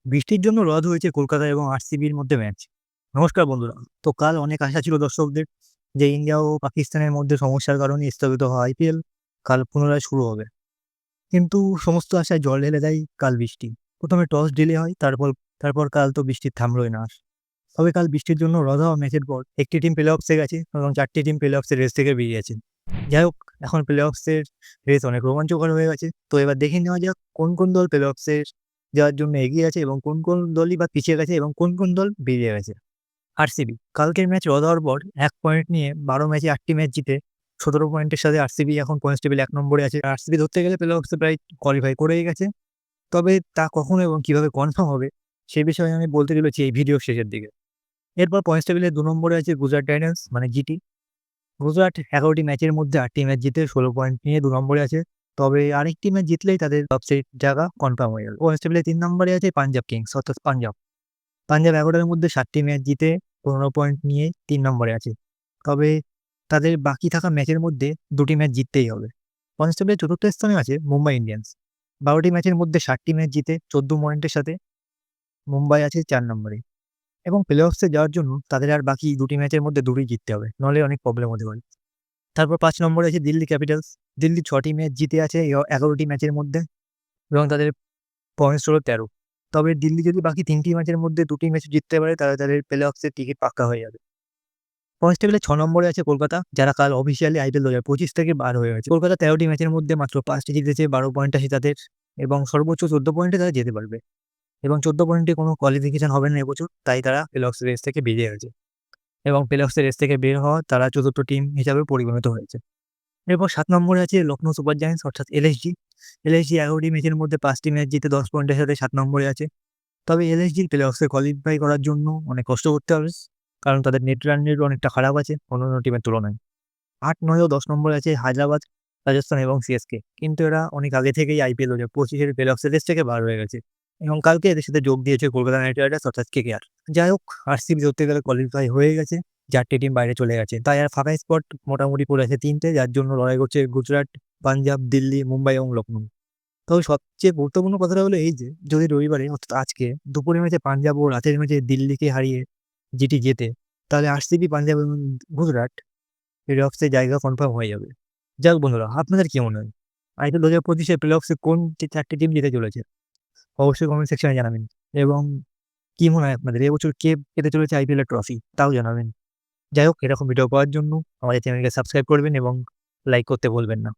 বৃষ্টির জন্য রদ হয়েছে কলকাতা এবং আরসিবির মধ্যে ম্যাচ। নমস্কার বন্ধুরা। তো কাল অনেক আশা ছিল দর্শকদের যে ইন্ডিয়া ও পাকিস্তানের মধ্যে সমস্যার কারণে স্থগিত হওয়া আইপিএল কাল পুনরায় শুরু হবে। কিন্তু সমস্ত আশায় জল ঢেলে দেয় কাল বৃষ্টি। প্রথমে টস ডিলে হয়, তারপর কাল তো বৃষ্টি থামলই না আর। তবে কাল বৃষ্টির জন্য রদ হওয়া ম্যাচের পর একটি টিম প্লে অফসে গেছে এবং ৪ টি টিম প্লে অফসের রেস থেকে বেরিয়ে গেছে। যাই হোক, এখন প্লে অফসের রেস অনেক রোমাঞ্চকর হয়ে গেছে। তো এবার দেখে নেওয়া যাক কোন দল প্লে অফসে যাওয়ার জন্য এগিয়ে আছে এবং কোন দলই বা পিছিয়ে গেছে এবং কোন দল বেরিয়ে গেছে। আরসিবি কালকের ম্যাচ রদ হওয়ার পর ১ পয়েন্ট নিয়ে ১২ ম্যাচে ৮ টি ম্যাচ জিতে ১৭ পয়েন্টের সাথে আরসিবি এখন পয়েন্টস টেবিলে ১ নম্বরে আছে। আরসিবি ধরতে গেলে প্লে অফসে প্রায় কোয়ালিফাই করেই গেছে। তবে তা কখন এবং কিভাবে কনফার্ম হবে সে বিষয়ে আমি বলতে চলেছি এই ভিডিওর শেষের দিকে। এরপর পয়েন্টস টেবিলে ২ নম্বরে আছে গুজরাট টাইটান্স মানে জিটি। গুজরাট ১১টি ম্যাচের মধ্যে ৮টি ম্যাচ জিতে ১৬ পয়েন্ট নিয়ে ২ নম্বরে আছে। তবে আরেকটি ম্যাচ জিতলেই তাদের টপসের জায়গা কনফার্ম হয়ে গেল। পয়েন্টস টেবিলে ৩ নম্বরে আছে পাঞ্জাব কিংস অর্থাৎ পাঞ্জাব। পাঞ্জাব ১১টার মধ্যে ৭টি ম্যাচ জিতে ১৫ পয়েন্ট নিয়ে ৩ নম্বরে আছে। তবে তাদের বাকি থাকা ম্যাচের মধ্যে ২টি ম্যাচ জিততেই হবে। পয়েন্টস টেবিলের ৪র্থ স্থানে আছে মুম্বাই ইন্ডিয়ান্স। ১২টি ম্যাচের মধ্যে ৭টি ম্যাচ জিতে ১৪ পয়েন্টের সাথে মুম্বাই আছে ৪ নম্বরে। এবং প্লে অফসে যাওয়ার জন্য তাদের আর বাকি ২টি ম্যাচের মধ্যে ২টি জিততে হবে। নইলে অনেক প্রবলেম হতে পারে। তারপর ৫ নম্বরে আছে দিল্লি ক্যাপিটালস। দিল্লি ৬টি ম্যাচ জিতে আছে ১১টি ম্যাচের মধ্যে এবং তাদের পয়েন্টস হলো ১৩। তবে দিল্লি যদি বাকি ৩টি ম্যাচের মধ্যে ২টি ম্যাচ জিততে পারে তাহলে তাদের প্লে অফসের টিকিট পাক্কা হয়ে যাবে। পয়েন্টস টেবিলে ৬ নম্বরে আছে কলকাতা, যারা কাল অফিসিয়ালি আইপিএল ২০২৫ থেকে বার হয়ে গেছে। কলকাতা ১৩টি ম্যাচের মধ্যে মাত্র ৫টি জিতেছে, ১২ পয়েন্ট আছে তাদের এবং সর্বোচ্চ ১৪ পয়েন্টে তারা যেতে পারবে এবং ১৪ পয়েন্টে কোনো কোয়ালিফিকেশন হবে না এবছর। তাই তারা প্লে অফস রেস থেকে বেরিয়ে গেছে এবং প্লে অফস রেস থেকে বের হওয়া তারা ৪র্থ টিম হিসাবে পরিগণিত হয়েছে। এরপর ৭ নম্বরে আছে লখনৌ সুপার জায়ান্টস অর্থাৎ এলএসজি। এলএসজি ১১টি ম্যাচের মধ্যে ৫টি ম্যাচ জিতে ১০ পয়েন্টের সাথে ৭ নম্বরে আছে। তবে এলএসজির প্লে অফসে কোয়ালিফাই করার জন্য অনেক কষ্ট করতে হবে। কারণ তাদের নেট রান রেট অনেকটা খারাপ আছে অন্যান্য টিমের তুলনায়। ৮, ৯ ও ১০ নম্বরে আছে হায়দ্রাবাদ, রাজস্থান এবং সিএসকে। কিন্তু এরা অনেক আগে থেকেই আইপিএল ২০২৫ এর প্লে অফস রেস থেকে বার হয়ে গেছে এবং কালকে এদের সাথে যোগ দিয়েছে কলকাতা নাইট রাইডার্স অর্থাৎ কেকেআর। যাই হোক, আরসিবি ধরতে গেলে কোয়ালিফাই হয়ে গেছে। ৪ টি টিম বাইরে চলে গেছে। তাই আর ফাঁকা স্পট মোটামুটি পড়ে আছে ৩ টে, যার জন্য লড়াই করছে গুজরাট, পাঞ্জাব, দিল্লি, মুম্বাই এবং লখনৌ। তবে সবচেয়ে গুরুত্বপূর্ণ কথাটা হলো এই যে যদি রবিবারে অর্থাৎ আজকে দুপুরের ম্যাচে পাঞ্জাব ও রাতের ম্যাচে দিল্লিকে হারিয়ে জিটি জেতে, তাহলে আরসিবি, পাঞ্জাব এবং গুজরাট প্লে অফসে জায়গা কনফার্ম হয়ে যাবে। যাক বন্ধুরা, আপনাদের কি মনে হয়? আইপিএল ২০২৫ এর প্লে অফসে কোন ৪ টি টিম জিতে চলেছে? অবশ্যই কমেন্ট সেকশনে জানাবেন এবং কি মনে হয় আপনাদের এবছর কে পেতে চলেছে আইপিএল এর ট্রফি? তাও জানাবেন। যাই হোক, এরকম ভিডিও পাওয়ার জন্য আমাদের চ্যানেলকে সাবস্ক্রাইব করবেন এবং লাইক করতে ভুলবেন না।